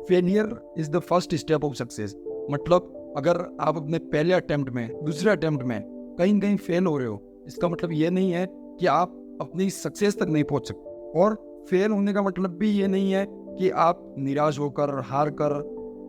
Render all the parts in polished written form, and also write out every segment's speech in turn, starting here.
Failure is the first step of success. मतलब अगर आप अपने पहले अटेम्प्ट में, दूसरे अटेम्प्ट में कहीं न कहीं फेल हो रहे हो, इसका मतलब ये नहीं है कि आप अपनी सक्सेस तक नहीं पहुंच सकते। और फेल होने का मतलब भी ये नहीं है कि आप निराश होकर, हार कर,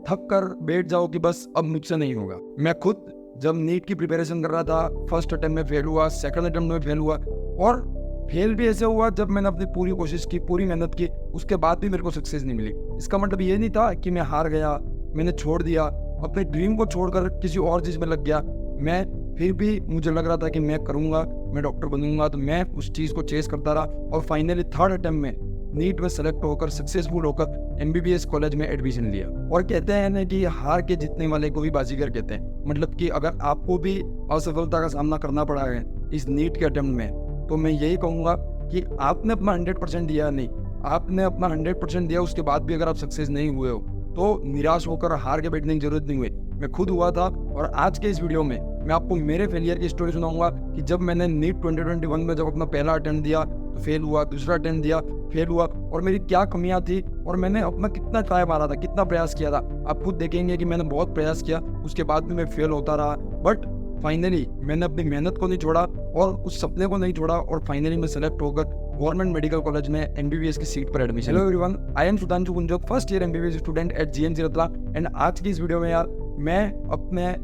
थक कर बैठ जाओ कि बस अब मुझसे नहीं होगा। मैं खुद जब नीट की प्रिपरेशन कर रहा था, फर्स्ट अटेम्प्ट में फेल हुआ, सेकंड अटेम्प्ट में फेल हुआ, और फेल भी ऐसे हुआ जब मैंने अपनी पूरी कोशिश की, पूरी मेहनत की, उसके बाद भी मेरे को सक्सेस नहीं मिली। इसका मतलब ये नहीं था कि मैं हार गया, मैंने छोड़ दिया, अपने ड्रीम को छोड़कर किसी और चीज़ में लग गया। मैं फिर भी मुझे लग रहा था कि मैं करूँगा, मैं डॉक्टर बनूंगा, तो मैं उस चीज़ को चेस करता रहा और फाइनली थर्ड अटेम्प्ट में नीट में सेलेक्ट होकर, सक्सेसफुल होकर MBBS कॉलेज में एडमिशन लिया। और कहते हैं ना कि हार के जीतने वाले को भी बाजीगर कहते हैं। मतलब कि अगर आपको भी असफलता का सामना करना पड़ा है इस नीट के अटेम्प्ट में, तो मैं यही कहूँगा कि आपने अपना 100% दिया नहीं, आपने अपना 100% दिया, उसके बाद भी अगर आप सक्सेस नहीं हुए हो तो निराश होकर हार के बैठने की जरूरत नहीं हुई। मैं खुद हुआ था, और आज के इस वीडियो में मैं आपको मेरे फेलियर की स्टोरी सुनाऊंगा कि जब मैंने नीट 2021 में जब अपना पहला अटेम्प्ट दिया तो फेल हुआ, दूसरा अटेम्प्ट दिया फेल हुआ, और मेरी क्या कमियां थी और मैंने अपना कितना ट्राई मारा था, कितना प्रयास किया था। आप खुद देखेंगे कि मैंने बहुत प्रयास किया, उसके बाद भी मैं फेल होता रहा, बट फाइनली मैंने अपनी मेहनत को नहीं छोड़ा और उस सपने को नहीं छोड़ा, और फाइनली मैं सेलेक्ट होकर गवर्नमेंट मेडिकल कॉलेज में MBBS की सीट पर admission. Hello everyone, I am Sudhanshu Kunjak, first year MBBS student at GNC Ratlam. And आज की इस वीडियो में यार मैं अपने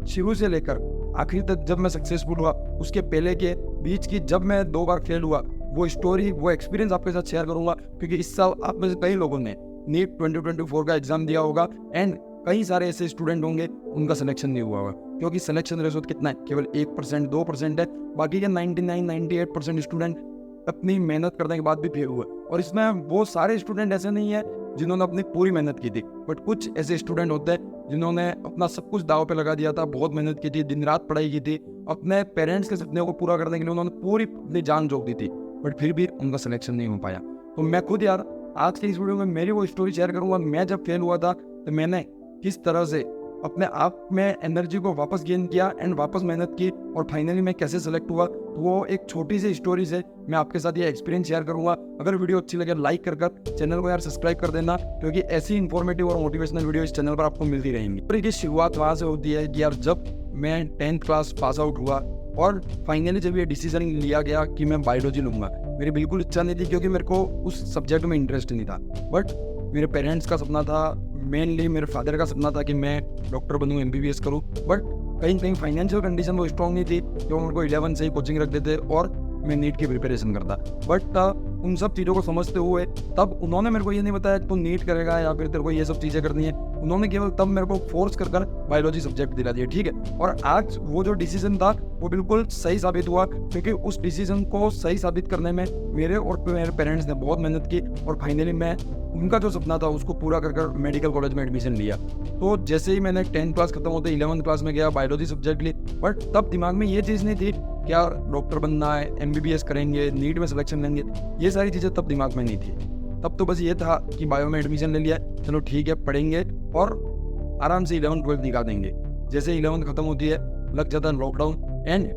शुरू से लेकर आखिरी तक, जब मैं सक्सेसफुल हुआ, उसके पहले के बीच की, जब मैं 2 बार फेल हुआ, वो स्टोरी, वो एक्सपीरियंस आपके साथ शेयर करूंगा। क्योंकि इस साल आप में से कई लोगों ने नीट 2024 का एग्जाम दिया होगा, एंड कई सारे ऐसे स्टूडेंट होंगे उनका सिलेक्शन नहीं हुआ होगा, क्योंकि सिलेक्शन रेशो कितना है, केवल 1%, 2% है। बाकी के 99-98% स्टूडेंट अपनी मेहनत करने के बाद भी फेल हुए। और इसमें वो सारे स्टूडेंट ऐसे नहीं है जिन्होंने अपनी पूरी मेहनत की थी, बट कुछ ऐसे स्टूडेंट होते हैं जिन्होंने अपना सब कुछ दाव पे लगा दिया था, बहुत मेहनत की थी, दिन रात पढ़ाई की थी, अपने पेरेंट्स के सपने को पूरा करने के लिए उन्होंने पूरी अपनी जान झोंक दी थी, बट फिर भी उनका सिलेक्शन नहीं हो पाया। तो मैं खुद यार आज की इस वीडियो में मेरी वो स्टोरी शेयर करूंगा। मैं जब फेल हुआ था तो मैंने किस तरह से अपने आप में एनर्जी को वापस गेन किया एंड वापस मेहनत की, और फाइनली मैं कैसे सेलेक्ट हुआ, तो वो एक छोटी सी स्टोरी से मैं आपके साथ ये एक्सपीरियंस शेयर करूंगा। अगर वीडियो अच्छी लगे लाइक कर चैनल को यार सब्सक्राइब कर देना, क्योंकि ऐसी इन्फॉर्मेटिव और मोटिवेशनल वीडियो इस चैनल पर आपको मिलती रहेंगी। और ये शुरुआत वहाँ से होती है कि यार जब मैं 10th क्लास पास आउट हुआ और फाइनली जब ये डिसीजन लिया गया कि मैं बायोलॉजी लूंगा, मेरी बिल्कुल इच्छा नहीं थी, क्योंकि मेरे को उस सब्जेक्ट में इंटरेस्ट नहीं था। बट मेरे पेरेंट्स का सपना था, मेनली मेरे फादर का सपना था कि मैं डॉक्टर बनूं, MBBS करूं, बट कहीं कहीं फाइनेंशियल कंडीशन वो स्ट्रॉन्ग नहीं थी, जो मेरे को 11 से ही कोचिंग रख देते और मैं नीट की प्रिपरेशन करता। बट उन सब चीज़ों को समझते हुए तब उन्होंने मेरे को ये नहीं बताया तू नीट करेगा या फिर तेरे को ये सब चीज़ें करनी है। उन्होंने केवल तब मेरे को फोर्स कर बायोलॉजी सब्जेक्ट दिला दिया, ठीक है। और आज वो जो डिसीजन था वो बिल्कुल सही साबित हुआ, क्योंकि उस डिसीजन को सही साबित करने में मेरे और मेरे पेरेंट्स ने बहुत मेहनत की, और फाइनली मैं उनका जो सपना था उसको पूरा कर मेडिकल कॉलेज में एडमिशन लिया। तो जैसे ही मैंने 10th क्लास खत्म होते 11th क्लास में गया, बायोलॉजी सब्जेक्ट ली, बट तब दिमाग में ये चीज़ नहीं थी क्या डॉक्टर बनना है, MBBS करेंगे, नीट में सिलेक्शन लेंगे, ये सारी चीज़ें तब दिमाग में नहीं थी। तब तो बस ये था कि बायो में एडमिशन ले लिया, चलो ठीक है पढ़ेंगे और आराम से 11th 12th निकाल देंगे। जैसे 11th खत्म होती है लग जाता है लॉकडाउन, एंड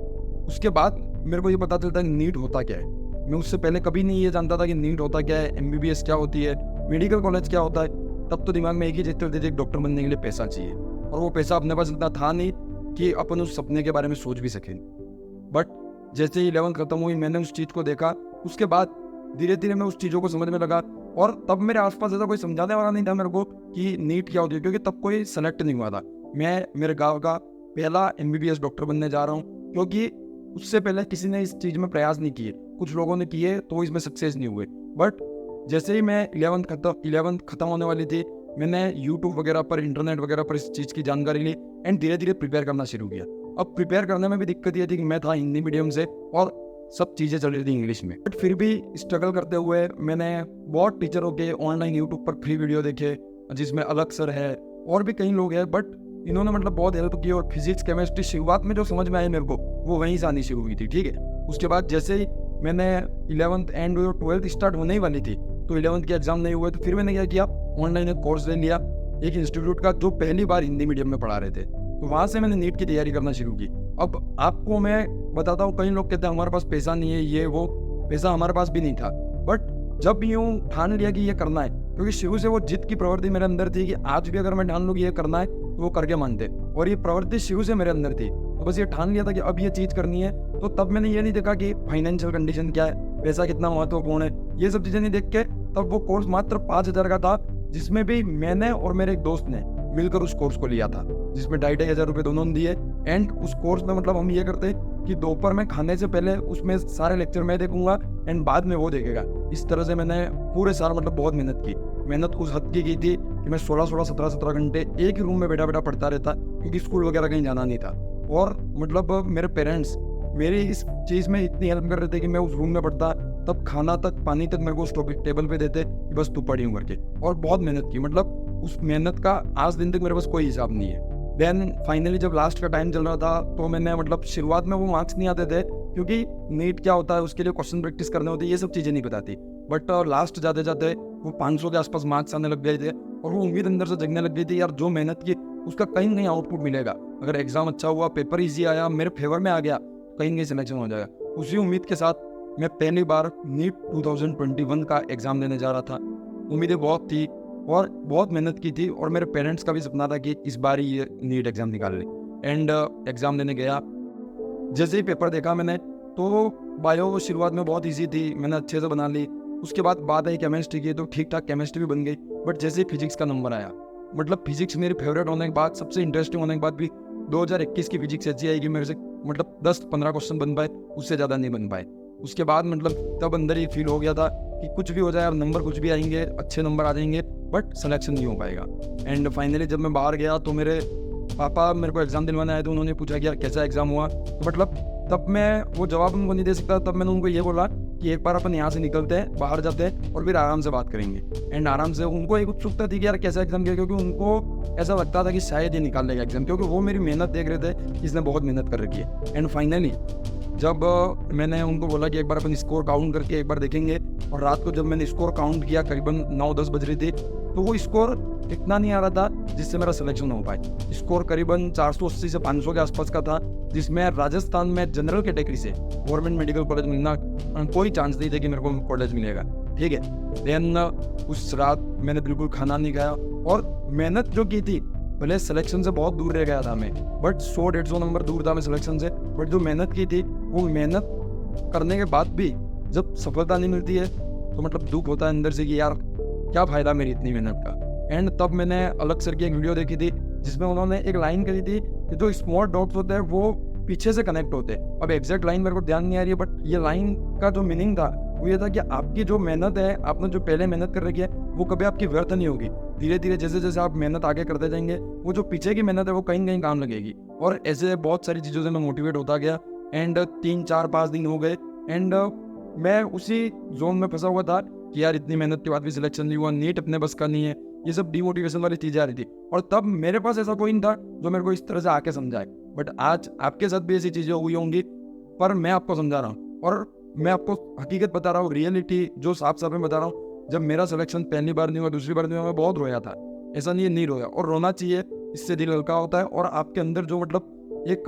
उसके बाद मेरे को ये पता चलता है नीट होता क्या है। मैं उससे पहले कभी नहीं ये जानता था कि नीट होता क्या है, MBBS क्या होती है, मेडिकल कॉलेज क्या होता है। तब तो दिमाग में एक ही चीज चलती थी, डॉक्टर बनने के लिए पैसा चाहिए, और वो पैसा अपने पास इतना था नहीं कि अपन उस सपने के बारे में सोच भी सकें। बट जैसे ही 11th खत्म हुई, मैंने उस चीज़ को देखा, उसके बाद धीरे धीरे मैं उस चीज़ों को समझने लगा, और तब मेरे आसपास ऐसा कोई समझाने वाला नहीं था मेरे को कि नीट क्या होती है, क्योंकि तब कोई सेलेक्ट नहीं हुआ था। मैं मेरे गाँव का पहला MBBS डॉक्टर बनने जा रहा हूँ, क्योंकि उससे पहले किसी ने इस चीज़ में प्रयास नहीं किए, कुछ लोगों ने किए तो इसमें सक्सेस नहीं हुए। बट जैसे ही मैं 11th खत्म होने वाली थी, मैंने YouTube वगैरह पर, इंटरनेट वगैरह पर इस चीज़ की जानकारी ली, एंड धीरे धीरे प्रिपेयर करना शुरू किया। अब प्रिपेयर करने में भी दिक्कत ये थी कि मैं था हिंदी मीडियम से और सब चीज़ें चल रही थी इंग्लिश में, बट फिर भी स्ट्रगल करते हुए मैंने बहुत टीचरों के ऑनलाइन यूट्यूब पर फ्री वीडियो देखे, जिसमें अलग सर है और भी कई लोग हैं, बट इन्होंने मतलब बहुत हेल्प की। और फिजिक्स केमिस्ट्री शुरुआत में जो समझ में आई मेरे को, वो वहीं से आनी शुरू हुई थी, ठीक है। उसके बाद जैसे ही मैंने 11th एंड 12th स्टार्ट होने ही वाली थी, तो 11th के एग्जाम नहीं हुए, तो फिर मैंने क्या किया, ऑनलाइन एक कोर्स ले लिया एक इंस्टीट्यूट का, जो पहली बार हिंदी मीडियम में पढ़ा रहे थे। तो वहाँ से मैंने नीट की तैयारी करना शुरू की। अब आपको मैं बताता हूँ, कई लोग कहते हैं हमारे पास पैसा नहीं है, ये वो, पैसा हमारे पास भी नहीं था, बट जब यूं ठान लिया कि ये करना है, क्योंकि शुरू से वो जिद की प्रवृत्ति मेरे अंदर थी कि आज भी अगर मैं ठान लूँ कि ये करना है तो वो करके मानते, और ये प्रवृत्ति शुरू से मेरे अंदर थी। तो बस ये ठान लिया था कि अब ये चीज़ करनी है। तो तब मैंने ये नहीं देखा कि फाइनेंशियल कंडीशन क्या है, पैसा कितना महत्वपूर्ण है, ये सब चीज़ें नहीं देख के तब वो कोर्स मात्र 5,000 का था, जिसमें भी मैंने और मेरे एक दोस्त ने मिलकर उस कोर्स को लिया था, जिसमें 2,500 रुपये दोनों ने दिए। एंड उस कोर्स में मतलब हम ये करते कि दोपहर में खाने से पहले उसमें सारे लेक्चर मैं देखूंगा एंड बाद में वो देखेगा। इस तरह से मैंने पूरे साल मतलब बहुत मेहनत की। मेहनत उस हद की थी कि मैं 16-16, 17-17 घंटे एक ही रूम में बैठा बैठा पढ़ता रहता, क्योंकि स्कूल वगैरह कहीं जाना नहीं था। और मतलब मेरे पेरेंट्स मेरी इस चीज़ में इतनी हेल्प कर रहे थे कि मैं उस रूम में पढ़ता, तब खाना तक पानी तक मेरे को उस टेबल पे देते कि बस तू पढ़ी करके। और बहुत मेहनत की, मतलब उस मेहनत का आज दिन तक मेरे पास कोई हिसाब नहीं है। देन फाइनली जब लास्ट का टाइम चल रहा था तो मैंने मतलब शुरुआत में वो मार्क्स नहीं आते थे, क्योंकि नीट क्या होता है उसके लिए क्वेश्चन प्रैक्टिस करने होते, ये सब चीज़ें नहीं बताती। बट लास्ट जाते जाते वो 500 के आसपास मार्क्स आने लग गए थे, और वो उम्मीद अंदर से जगने लग गई थी, यार जो मेहनत की उसका कहीं ना कहीं आउटपुट मिलेगा। अगर एग्जाम अच्छा हुआ, पेपर ईजी आया, मेरे फेवर में आ गया, कहीं ना कहीं सिलेक्शन हो जाएगा। उसी उम्मीद के साथ मैं पहली बार नीट 2021 का एग्ज़ाम देने जा रहा था। उम्मीदें बहुत थी और बहुत मेहनत की थी, और मेरे पेरेंट्स का भी सपना था कि इस बार ही ये नीट एग्ज़ाम निकाल ले। एंड एग्ज़ाम देने गया। जैसे ही पेपर देखा मैंने, तो बायो शुरुआत में बहुत इजी थी, मैंने अच्छे से बना ली। उसके बाद बात आई केमिस्ट्री की, तो ठीक ठाक केमिस्ट्री भी बन गई। बट जैसे ही फिजिक्स का नंबर आया, मतलब फिजिक्स मेरी फेवरेट होने के बाद, सबसे इंटरेस्टिंग होने के बाद भी 2021 की फिजिक्स ऐसी आई कि मेरे से मतलब 10-15 क्वेश्चन बन पाए, उससे ज़्यादा नहीं बन पाए। उसके बाद मतलब तब अंदर ही फील हो गया था कि कुछ भी हो जाए, नंबर कुछ भी आएंगे, अच्छे नंबर आ जाएंगे, बट सिलेक्शन नहीं हो पाएगा। एंड फाइनली जब मैं बाहर गया तो मेरे पापा मेरे को एग्ज़ाम दिलवाने आए थे। उन्होंने पूछा कि यार कैसा एग्ज़ाम हुआ, तो मतलब तब मैं वो जवाब उनको नहीं दे सकता। तब मैंने उनको ये बोला कि एक बार अपन यहाँ से निकलते हैं, बाहर जाते हैं और फिर आराम से बात करेंगे। एंड आराम से उनको एक उत्सुकता थी कि यार कैसा एग्ज़ाम किया, क्योंकि उनको ऐसा लगता था कि शायद ये निकाल लेगा एग्ज़ाम, क्योंकि वो मेरी मेहनत देख रहे थे कि इसने बहुत मेहनत कर रखी है। एंड फाइनली जब मैंने उनको बोला कि एक बार अपन स्कोर काउंट करके एक बार देखेंगे, और रात को जब मैंने स्कोर काउंट किया करीबन 9-10 बज रही थी, तो वो स्कोर इतना नहीं आ रहा था जिससे मेरा सिलेक्शन हो पाए। स्कोर करीबन 480 से 500 के आसपास का था, जिसमें राजस्थान में जनरल कैटेगरी से गवर्नमेंट मेडिकल कॉलेज मिलना कोई चांस नहीं थे कि मेरे को कॉलेज मिलेगा। ठीक है। देन उस रात मैंने बिल्कुल खाना नहीं खाया, और मेहनत जो की थी, भले सिलेक्शन से बहुत दूर रह गया था मैं, बट 100-150 नंबर दूर था मैं सिलेक्शन से, बट जो मेहनत की थी, वो मेहनत करने के बाद भी जब सफलता नहीं मिलती है तो मतलब दुख होता है अंदर से कि यार क्या फ़ायदा मेरी इतनी मेहनत का। एंड तब मैंने अलग सर की एक वीडियो देखी थी, जिसमें उन्होंने एक लाइन कही थी कि जो स्मॉल डॉट्स होते हैं वो पीछे से कनेक्ट होते हैं। अब एग्जैक्ट लाइन मेरे को ध्यान नहीं आ रही है, बट ये लाइन का जो मीनिंग था वो ये था कि आपकी जो मेहनत है, आपने जो पहले मेहनत कर रखी है, वो कभी आपकी व्यर्थ नहीं होगी। धीरे धीरे जैसे जैसे आप मेहनत आगे करते जाएंगे, वो जो पीछे की मेहनत है वो कहीं कहीं काम लगेगी। और ऐसे बहुत सारी चीज़ों से मैं मोटिवेट होता गया। एंड 3-4-5 दिन हो गए, एंड मैं उसी जोन में फंसा हुआ था कि यार इतनी मेहनत के बाद भी सिलेक्शन नहीं हुआ, नीट अपने बस का नहीं है, ये सब डिमोटिवेशन वाली चीज़ें आ रही थी। और तब मेरे पास ऐसा कोई नहीं था जो मेरे को इस तरह से आके समझाए। बट आज आपके साथ भी ऐसी चीज़ें हुई होंगी, पर मैं आपको समझा रहा हूँ और मैं आपको हकीकत बता रहा हूँ, रियलिटी जो साफ साफ में बता रहा हूँ। जब मेरा सिलेक्शन पहली बार नहीं हुआ, दूसरी बार नहीं हुआ, मैं बहुत रोया था। ऐसा नहीं रोया, और रोना चाहिए, इससे दिल हल्का होता है। और आपके अंदर जो मतलब एक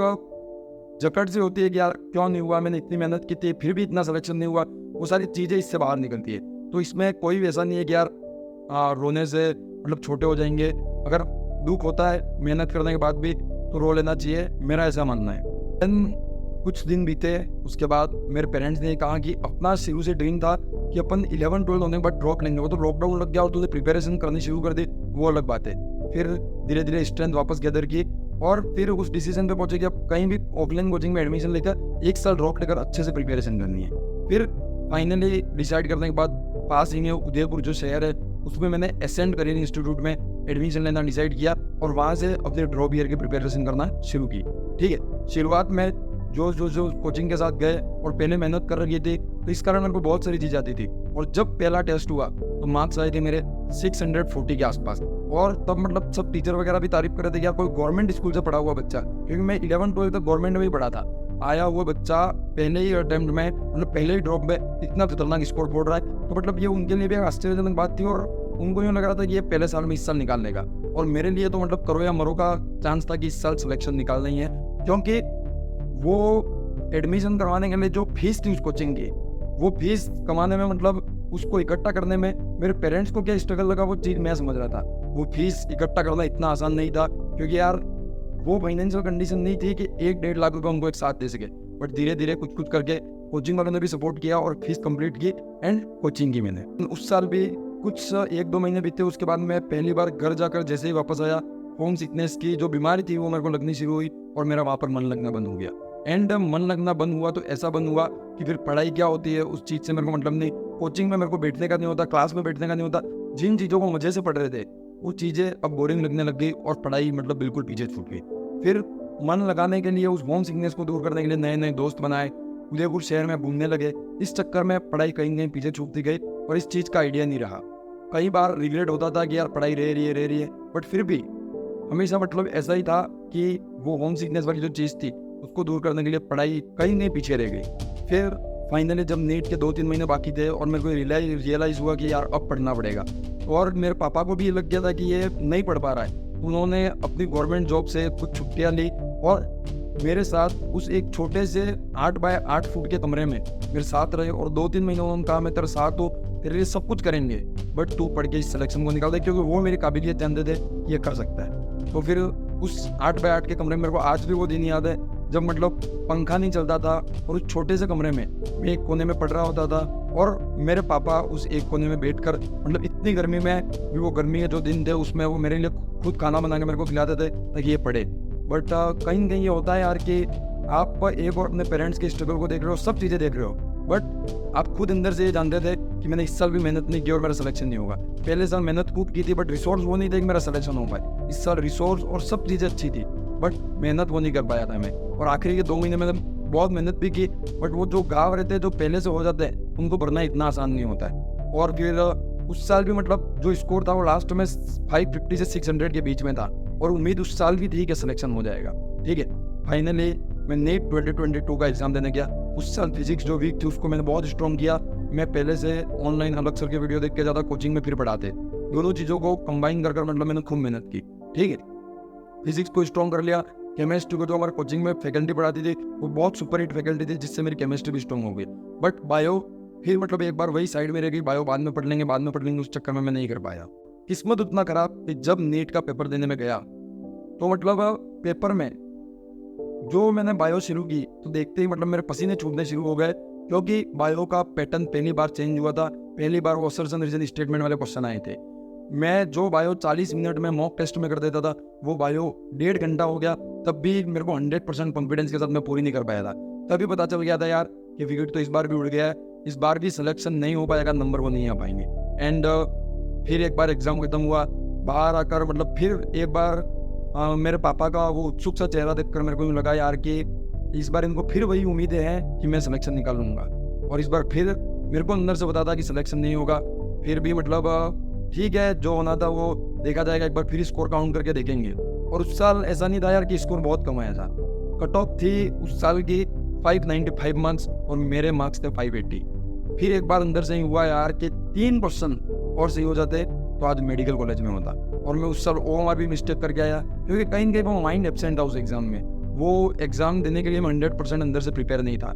जकड़ सी होती है कि यार क्यों नहीं हुआ, मैंने इतनी मेहनत की थी फिर भी इतना सिलेक्शन नहीं हुआ, वो सारी चीज़ें इससे बाहर निकलती है। तो इसमें कोई वैसा नहीं है कि यार रोने से मतलब छोटे हो जाएंगे। अगर दुख होता है मेहनत करने के बाद भी तो रो लेना चाहिए, मेरा ऐसा मानना है। कुछ दिन बीते, उसके बाद मेरे पेरेंट्स ने कहा कि अपना शुरू से ड्रीम था कि अपन 11-12 होने के बाद ड्रॉप लेंगे। वो तो लॉकडाउन लग गया और तूने प्रिपरेशन करनी शुरू कर दी, वो अलग बात है। फिर धीरे धीरे स्ट्रेंथ वापस गैदर की, और फिर उस डिसीजन पे पहुंचे कि अब कहीं भी ऑफलाइन कोचिंग में एडमिशन लेकर 1 साल ड्रॉप लेकर अच्छे से प्रिपरेशन करनी है। फिर फाइनली डिसाइड करने के बाद पास ही में उदयपुर जो शहर है, उसमें मैंने एसेंट करियर इंस्टीट्यूट में एडमिशन लेना डिसाइड किया, और वहाँ से अपने ड्रॉप ईयर की प्रिपरेशन करना शुरू की। ठीक है। शुरुआत में जो कोचिंग के साथ गए और पहले मेहनत कर रही थी, तो इस कारण मेरे को बहुत सारी चीज़ आती थी। और जब पहला टेस्ट हुआ तो मार्क्स आए थे मेरे 640 के आसपास, और तब मतलब सब टीचर वगैरह भी तारीफ कर रहे थे कि यार कोई गवर्नमेंट स्कूल से पढ़ा हुआ बच्चा, क्योंकि मैं 11-12 तक गवर्नमेंट में ही पढ़ा था, आया हुआ बच्चा पहले ही अटेम्प्ट में, मतलब पहले ही ड्रॉप में इतना खतरनाक स्कोर बोल रहा है। तो मतलब ये उनके लिए भी आश्चर्यजनक बात थी, और उनको यूँ लग रहा था कि ये पहले साल में इस साल निकाल लेगा। और मेरे लिए तो मतलब करो या मरो का चांस था कि इस साल सिलेक्शन निकालना ही है, क्योंकि वो एडमिशन करवाने के लिए जो फीस थी उस कोचिंग की, वो फीस कमाने में मतलब उसको इकट्ठा करने में मेरे पेरेंट्स को क्या स्ट्रगल लगा वो चीज़ मैं समझ रहा था। वो फीस इकट्ठा करना इतना आसान नहीं था, क्योंकि यार वो फाइनेंशियल कंडीशन नहीं थी कि 1-1.5 लाख रुपये उनको एक साथ दे सके। बट धीरे धीरे कुछ कुछ करके कोचिंग वालों ने भी सपोर्ट किया और फीस कंप्लीट की एंड कोचिंग की मैंने। उस साल भी कुछ 1-2 महीने बीते, उसके बाद मैं पहली बार घर जाकर जैसे ही वापस आया, होम सिकनेस की जो बीमारी थी वो मेरे को लगनी शुरू हुई और मेरा वहाँ पर मन लगना बंद हो गया। एंड मन लगना बंद हुआ तो ऐसा बंद हुआ कि फिर पढ़ाई क्या होती है उस चीज़ से मेरे को मतलब नहीं, कोचिंग में मेरे को बैठने का नहीं होता, क्लास में बैठने का नहीं होता। जिन चीज़ों को मजे से पढ़ रहे थे वो चीज़ें अब बोरिंग लगने लग गई और पढ़ाई मतलब बिल्कुल पीछे छूट गई। फिर मन लगाने के लिए, उस होम सिकनेस को दूर करने के लिए नए नए दोस्त बनाए, उदयपुर शहर में घूमने लगे। इस चक्कर में पढ़ाई कहीं कहीं पीछे छूटती गई और इस चीज़ का आइडिया नहीं रहा। कई बार रिग्रेट होता था कि यार पढ़ाई रह रही है, बट फिर भी हमेशा मतलब ऐसा ही था कि वो होम सिकनेस वाली जो चीज़ थी उसको दूर करने के लिए पढ़ाई कहीं नहीं पीछे रह गई। फिर फाइनली जब नीट के 2-3 महीने बाकी थे और मेरे को रियलाइज़ हुआ कि यार अब पढ़ना पड़ेगा, और मेरे पापा को भी ये लग गया था कि ये नहीं पढ़ पा रहा है। उन्होंने अपनी गवर्नमेंट जॉब से कुछ छुट्टियाँ ली और मेरे साथ उस एक छोटे से 8 बाय 8 फुट के कमरे में मेरे साथ रहे और 2-3 महीने उन्होंने कहा मैं तेरे साथ हूँ, तेरे लिए सब कुछ करेंगे, बट तू पढ़ के इस सिलेक्शन को निकाल दे, क्योंकि वो मेरी काबिलियत जानते थे ये कर सकता है। तो फिर उस 8 बाय 8 के कमरे में मेरे को आज भी वो दिन याद है जब मतलब पंखा नहीं चलता था और उस छोटे से कमरे में मैं एक कोने में पढ़ रहा होता था और मेरे पापा उस एक कोने में बैठकर मतलब इतनी गर्मी में भी, वो गर्मी के जो दिन थे उसमें वो मेरे लिए खुद खाना बना के मेरे को खिलाते थे ताकि ये पढ़े। बट कहीं कहीं ये होता है यार कि आप एक और अपने पेरेंट्स के स्ट्रगल को देख रहे हो, सब चीज़ें देख रहे हो, बट आप खुद अंदर से ये जानते थे कि मैंने इस साल भी मेहनत नहीं की और मेरा सिलेक्शन नहीं होगा। पहले साल मेहनत खूब की थी बट रिसोर्स वो नहीं थे कि मेरा सिलेक्शन हो पाए। इस साल रिसोर्स और सब चीज़ें अच्छी थी बट मेहनत वो नहीं कर पाया था मैं, और आखिरी के 2 महीने में बहुत मेहनत भी की, बट वो जो घाव रहते हैं जो पहले से हो जाते हैं उनको भरना इतना आसान नहीं होता है। और फिर उस साल भी मतलब जो स्कोर था वो लास्ट में 550 से 600 के बीच में था और उम्मीद उस साल भी थी कि सिलेक्शन हो जाएगा। ठीक है, फाइनली मैं नीट 2022 का एग्जाम देने गया। उस साल फिजिक्स जो वीक थी उसको मैंने बहुत स्ट्रॉन्ग किया। मैं पहले से ऑनलाइन अलग सर के वीडियो देख के ज़्यादा कोचिंग में फिर पढ़ाते, दोनों चीज़ों को कंबाइन कर मतलब मैंने खूब मेहनत की। ठीक है, फिजिक्स को स्ट्रॉन्ग कर लिया। केमिस्ट्री को जो हमारे कोचिंग में फैकल्टी पढ़ाती थी वो बहुत सुपर हिट फैकल्टी थी जिससे मेरी केमिस्ट्री भी स्ट्रॉन्ग हो गई। बट बायो फिर मतलब एक बार वही साइड में रह गई, बायो बाद में पढ़ लेंगे, उस चक्कर में मैं नहीं कर पाया। किस्मत उतना खराब कि जब नीट का पेपर देने में गया तो मतलब पेपर में जो मैंने बायो शुरू की तो देखते ही मतलब मेरे पसीने छूटने शुरू हो गए, क्योंकि बायो का पैटर्न पहली बार चेंज हुआ था। पहली बार वो असर्शन रीजन स्टेटमेंट वाले क्वेश्चन आए थे। मैं जो बायो 40 मिनट में मॉक टेस्ट में कर देता था वो बायो 1.5 घंटा हो गया, तब भी मेरे को 100% कॉन्फिडेंस के साथ मैं पूरी नहीं कर पाया था। तभी पता चल गया था यार कि विकेट तो इस बार भी उड़ गया है, इस बार भी सिलेक्शन नहीं हो पाएगा, नंबर वो नहीं आ पाएंगे। एंड फिर एक बार एग्जाम खत्म हुआ, बाहर आकर मतलब फिर एक बार मेरे पापा का वो उत्सुक सा चेहरा देखकर मेरे को यूँ लगा यार कि इस बार इनको फिर वही उम्मीदें हैं कि मैं सिलेक्शन निकाल लूँगा, और इस बार फिर मेरे को अंदर से पता था कि सिलेक्शन नहीं होगा। फिर भी मतलब ठीक है, जो होना था वो देखा जाएगा, एक बार फिर स्कोर काउंट करके देखेंगे। और उस साल ऐसा नहीं था यार कि स्कोर बहुत कम आया था। कट ऑफ थी उस साल की 595 मार्क्स और मेरे मार्क्स थे 580। फिर एक बार अंदर से ही हुआ यार कि 3% और सही हो जाते तो आज मेडिकल कॉलेज में होता। और मैं उस साल OMR भी मिस्टेक करके आया, क्योंकि कहीं न कहीं वो माइंड एब्सेंट था उस एग्ज़ाम में। वो एग्ज़ाम देने के लिए मैं 100% अंदर से प्रिपेयर नहीं था।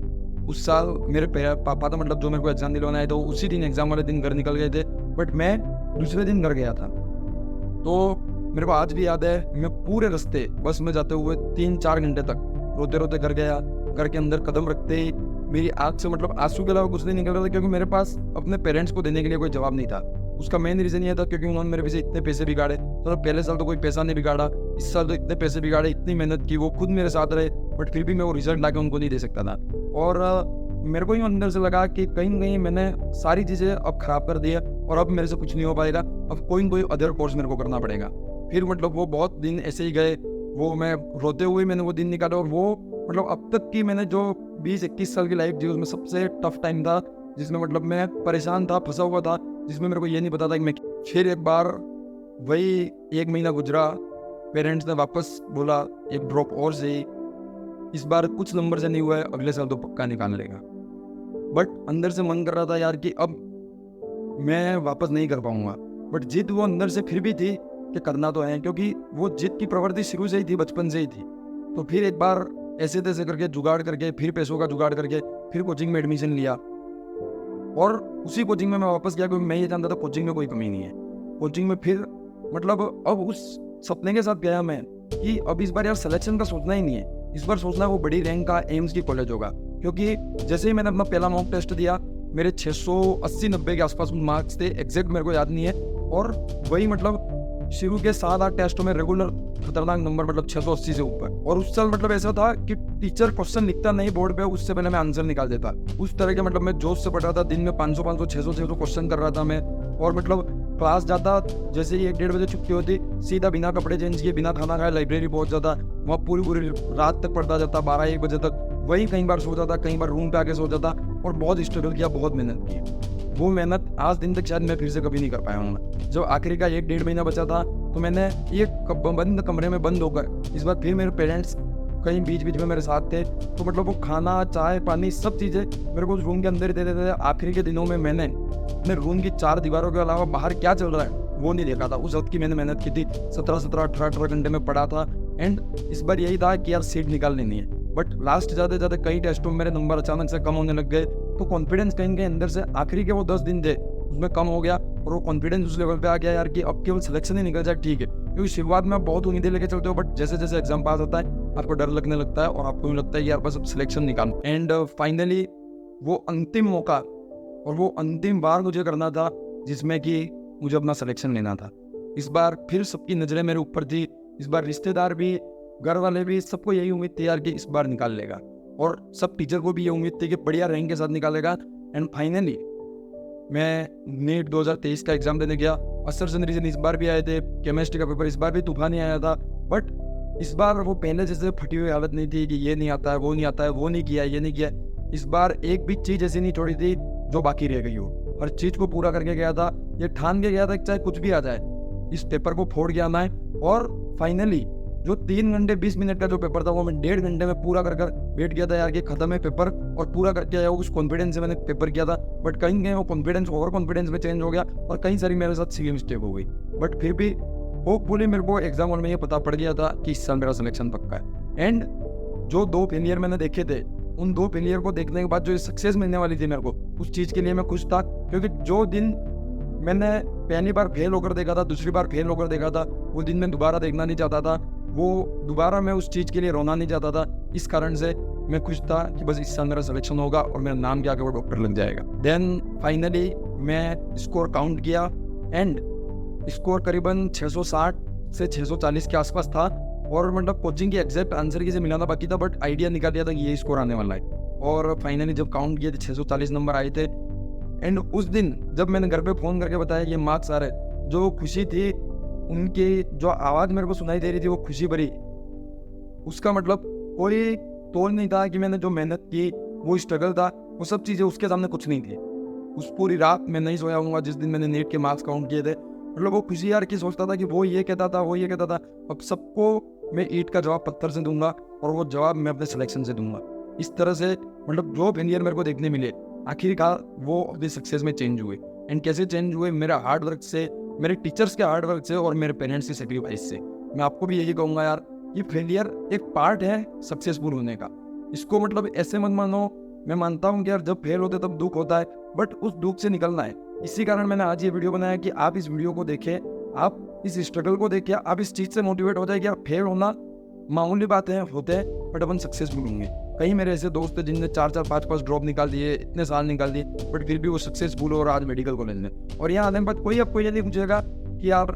उस साल मेरे पापा तो मतलब जो मेरे को एग्ज़ाम दिलवाना है तो उसी दिन एग्ज़ाम वाले दिन घर निकल गए थे, बट मैं दूसरे दिन घर गया था। तो मेरे को आज भी याद है, मैं पूरे रास्ते बस में जाते हुए 3-4 घंटे तक रोते रोते घर गया। घर के अंदर कदम रखते ही मेरी आँख से मतलब आंसू के अलावा कुछ नहीं निकल रहा था, क्योंकि मेरे पास अपने पेरेंट्स को देने के लिए कोई जवाब नहीं था। उसका मेन रीज़न ये था क्योंकि उन्होंने मेरे पीछे इतने पैसे बिगाड़े। तो पहले साल तो कोई पैसा नहीं बिगाड़ा, इस साल तो इतने पैसे बिगाड़े, इतनी मेहनत की, वो खुद मेरे साथ रहे, बट फिर भी मैं वो रिजल्ट ला के उनको नहीं दे सकता था। और मेरे को ही अंदर से लगा कि कहीं न कहीं मैंने सारी चीज़ें अब ख़राब कर दी है और अब मेरे से कुछ नहीं हो पाएगा, अब कोई न कोई अदर कोर्स मेरे को करना पड़ेगा। फिर मतलब वो बहुत दिन ऐसे ही गए, वो मैं रोते हुए मैंने वो दिन निकाला। और वो मतलब अब तक की मैंने जो 20-21 साल की लाइफ जी उसमें सबसे टफ टाइम था, जिसमें मतलब मैं परेशान था, फंसा हुआ था, जिसमें मेरे को ये नहीं पता था कि मैं। फिर एक बार वही 1 महीना गुजरा, पेरेंट्स ने वापस बोला एक ड्रॉप और से, इस बार कुछ नंबर से नहीं हुआ है, अगले साल तो पक्का निकाल लेगा। बट अंदर से मन कर रहा था यार कि अब मैं वापस नहीं कर पाऊंगा, बट जिद वो अंदर से फिर भी थी कि करना तो है, क्योंकि वो जिद की प्रवृत्ति शुरू से ही थी, बचपन से ही थी। तो फिर एक बार ऐसे तैसे करके जुगाड़ करके, फिर पैसों का जुगाड़ करके फिर कोचिंग में एडमिशन लिया। और उसी कोचिंग में मैं वापस गया क्योंकि मैं ये जानता था कोचिंग में कोई कमी नहीं है। कोचिंग में फिर मतलब अब उस सपने के साथ गया मैं कि अब इस बार यार सिलेक्शन का सोचना ही नहीं है, इस बार सोचना है वो बड़ी रैंक का एम्स की कॉलेज होगा। क्योंकि जैसे ही मैंने अपना पहला मॉक टेस्ट दिया मेरे 680-90 के आसपास मार्क्स थे, एग्जैक्ट मेरे को याद नहीं है। और वही मतलब शुरू के 7-8 टेस्टों में रेगुलर खतरनाक नंबर, मतलब 680 से ऊपर। और उस साल मतलब ऐसा था कि टीचर क्वेश्चन लिखता नहीं बोर्ड पे, उससे पहले मैं आंसर निकाल देता। उस तरह के मतलब मैं जोश से पढ़ रहा था, दिन में 500 600 क्वेश्चन कर रहा था मैं। और मतलब क्लास जाता, जैसे ही 1-1:30 बजे छुट्टी होती, सीधा बिना कपड़े चेंज किए बिना खाना खाए लाइब्रेरी पहुंच जाता। वहाँ पूरी रात तक पढ़ता जाता, 12-1 बजे तक। वही कई बार सो जाता, कई बार रूम पे आके सो जाता। और बहुत स्ट्रगल किया, बहुत मेहनत की। वो मेहनत आज दिन तक शायद मैं फिर से कभी नहीं कर पाया हूँ। जब आखिरी का 1-1.5 महीना बचा था तो मैंने एक बंद कमरे में बंद होकर, इस बार फिर मेरे पेरेंट्स कहीं बीच बीच में मेरे साथ थे, तो मतलब वो खाना चाय पानी सब चीज़ें मेरे को उस रूम के अंदर ही दे देते थे। आखिरी के दिनों में मैंने अपने रूम की 4 दीवारों के अलावा बाहर क्या चल रहा है वो नहीं देखा था। उस वक्त की मैंने मेहनत की थी, 17-17 18-18 घंटे में पढ़ा था। एंड इस बार यही था कि यार सीट निकाल लेनी है। बट लास्ट जाते जाते कई टेस्टों में मेरे नंबर अचानक से कम होने लग गए, तो कॉन्फिडेंस कहीं के अंदर से आखिरी के वो 10 दिन थे उसमें कम हो गया। और वो कॉन्फिडेंस उस लेवल पे आ गया यार कि अब केवल सिलेक्शन ही निकल जाए ठीक है। क्योंकि शुरुआत में आप बहुत उम्मीदें लेके चलते हो, बट जैसे जैसे एग्जाम पास होता है आपको डर लगने लगता है और आपको भी लगता है कि यार बस अब सिलेक्शन निकाल। एंड फाइनली वो अंतिम मौका और वो अंतिम बार मुझे करना था जिसमें कि मुझे अपना सिलेक्शन लेना था। इस बार फिर सबकी नज़रें मेरे ऊपर थी, इस बार रिश्तेदार भी, घर वाले भी, सबको यही उम्मीद थी यार कि इस बार निकाल लेगा। और सब टीचर को भी ये उम्मीद थी कि बढ़िया रैंक के साथ निकालेगा। एंड फाइनली मैं नीट 2023 का एग्जाम देने गया। असर रीजन इस बार भी आए थे, केमिस्ट्री का पेपर इस बार भी तूफान ही आया था। बट इस बार वो पहले जैसे फटी हुई हालत नहीं थी कि ये नहीं आता है, वो नहीं आता है, वो नहीं किया, ये नहीं किया। इस बार एक भी चीज़ ऐसी नहीं छोड़ी थी जो बाकी रह गई हो। हर चीज़ को पूरा करके गया था, ये ठान के गया था कि चाहे कुछ भी आ जाए इस पेपर को फोड़ के आना है। और फाइनली जो 3 घंटे 20 मिनट का जो पेपर था वो मैं 1.5 घंटे में पूरा कर बैठ गया था यार कि खत्म है पेपर, और पूरा करके आया। उस कॉन्फिडेंस से मैंने पेपर किया था। बट कहीं कहीं वो कॉन्फिडेंस ओवर कॉन्फिडेंस में चेंज हो गया और कहीं सारी मेरे साथ सिली मिस्टेक हो गई। बट फिर भी होपफुली मेरे को एग्जाम हॉल में ये पता पड़ गया था कि इस साल मेरा सिलेक्शन पक्का है। एंड जो 2 फेलियर मैंने देखे थे, उन 2 फेलियर को देखने के बाद जो सक्सेस मिलने वाली थी मेरे को, उस चीज़ के लिए मैं खुश था। क्योंकि जो दिन मैंने पहली बार फेल होकर देखा था, दूसरी बार फेल होकर देखा था, वो दिन मैं दोबारा देखना नहीं चाहता था। वो दोबारा मैं उस चीज़ के लिए रोना नहीं चाहता था। इस कारण से मैं खुश था कि बस इस साल मेरा सिलेक्शन होगा और मेरा नाम के आगे वो डॉक्टर लग जाएगा। देन फाइनली मैं स्कोर काउंट किया एंड स्कोर करीबन 660 से 640 के आसपास था। और मतलब कोचिंग की एग्जैक्ट आंसर की से मिलाना बाकी था, बट आइडिया निकाल दिया था कि ये स्कोर आने वाला है। और फाइनली जब काउंट किए थे 640 नंबर आए थे। एंड उस दिन जब मैंने घर पे फ़ोन करके बताया ये मार्क्स आ रहे, जो खुशी थी, उनकी जो आवाज़ मेरे को सुनाई दे रही थी वो खुशी भरी, उसका मतलब कोई तोड़ नहीं था कि मैंने जो मेहनत की, वो स्ट्रगल था, वो सब चीज़ें उसके सामने कुछ नहीं थी। उस पूरी रात मैं नहीं सोया हूँगा जिस दिन मैंने नीट के मार्क्स काउंट किए थे। मतलब वो खुशी यार की सोचता था कि वो ये कहता था, वो ये कहता था, अब सबको मैं ईंट का जवाब पत्थर से दूंगा और वो जवाब मैं अपने सिलेक्शन से दूंगा। इस तरह से मतलब जो फेलियर मेरे को देखने मिले आखिरकार वो अपनी सक्सेस में चेंज हुए। एंड कैसे चेंज हुए? मेरा हार्ड वर्क से, मेरे टीचर्स के हार्ड वर्क से और मेरे पेरेंट्स की सेक्रीफाइस से। मैं आपको भी यही कहूँगा यार, ये फेलियर एक पार्ट है सक्सेसफुल होने का। इसको मतलब ऐसे मत मानो, मैं मानता हूँ कि यार जब फेल होते तब दुख होता है, बट उस दुख से निकलना है। इसी कारण मैंने आज ये वीडियो बनाया कि आप इस वीडियो को देखें, आप इस स्ट्रगल को देखें, आप इस चीज़ से मोटिवेट हो जाए कि यार फेल होना मामूली बातें होते हैं, बट अपन सक्सेसफुल होंगे। कई मेरे ऐसे दोस्त हैं जिनने 4-4 5-5 ड्रॉप निकाल दिए, इतने साल निकाल दिए, बट फिर भी वो सक्सेसफुल हो और आज मेडिकल कॉलेज में। और यहाँ आने के बाद कोई आपको ये नहीं पूछेगा कि यार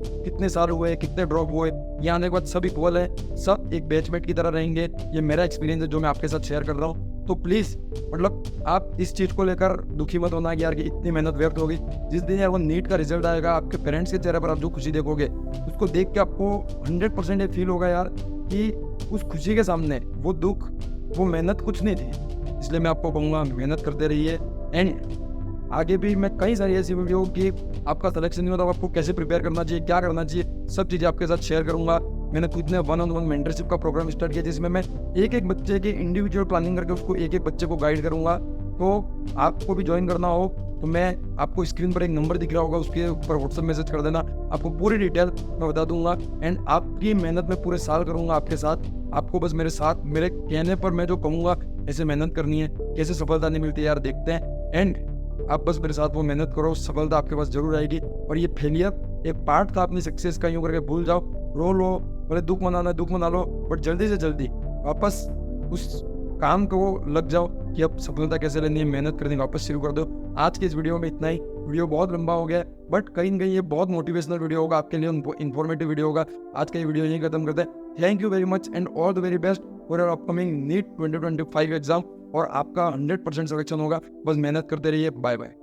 कितने साल हुए, कितने ड्रॉप हुए। यहाँ आने के बाद सब इक्वल है, सब एक बैचमेट की तरह रहेंगे। ये मेरा एक्सपीरियंस है जो मैं आपके साथ शेयर कर रहा हूँ। तो प्लीज़ मतलब आप इस चीज़ को लेकर दुखी मत होना कि यार कि इतनी मेहनत व्यर्थ होगी। जिस दिन यार वो नीट का रिजल्ट आएगा, आपके पेरेंट्स के चेहरे पर आप जो खुशी देखोगे, उसको देख के आपको 100% ये फील होगा यार कि उस खुशी के सामने वो दुख, वो मेहनत कुछ नहीं थी। इसलिए मैं आपको कहूँगा मेहनत करते रहिए। एंड आगे भी मैं कई सारी ऐसी वीडियो कि आपका सिलेक्शन नहीं होता, आपको कैसे प्रिपेयर करना चाहिए, क्या करना चाहिए, सब चीज़ें आपके साथ शेयर करूँगा। मैंने खुद ने 1-on-1 मेंटरशिप का प्रोग्राम स्टार्ट किया जिसमें मैं एक बच्चे की इंडिविजुअल प्लानिंग करके उसको एक बच्चे को गाइड करूँगा। तो आपको भी ज्वाइन करना हो तो मैं आपको स्क्रीन पर एक नंबर दिख रहा होगा, उसके ऊपर व्हाट्सएप मैसेज कर देना, आपको पूरी डिटेल मैं बता दूंगा। एंड आपकी मेहनत मैं पूरे साल करूँगा आपके साथ। आपको बस मेरे साथ, मेरे कहने पर मैं जो कहूँगा ऐसे मेहनत करनी है। कैसे सफलता नहीं मिलती यार देखते हैं। एंड आप बस मेरे साथ वो मेहनत करो, सफलता आपके पास जरूर आएगी। और ये फेलियर एक पार्ट था अपनी सक्सेस का, यूँ करके भूल जाओ, रो लो, भले दुख मना लो, बट जल्दी से जल्दी वापस उस काम को लग जाओ कि अब सफलता कैसे लेनी है, मेहनत करनी वापस शुरू कर दो। आज के इस वीडियो में इतना ही। वीडियो बहुत लंबा हो गया, बट कहीं ना कहीं ये बहुत मोटिवेशनल वीडियो होगा आपके लिए, इन्फॉर्मेटिव वीडियो होगा। आज का ये वीडियो यहीं खत्म करते हैं। Thank you very much and all the very best for your upcoming NEET 2025 exam. और आपका 100% सिलेक्शन होगा, बस मेहनत करते रहिए। Bye bye.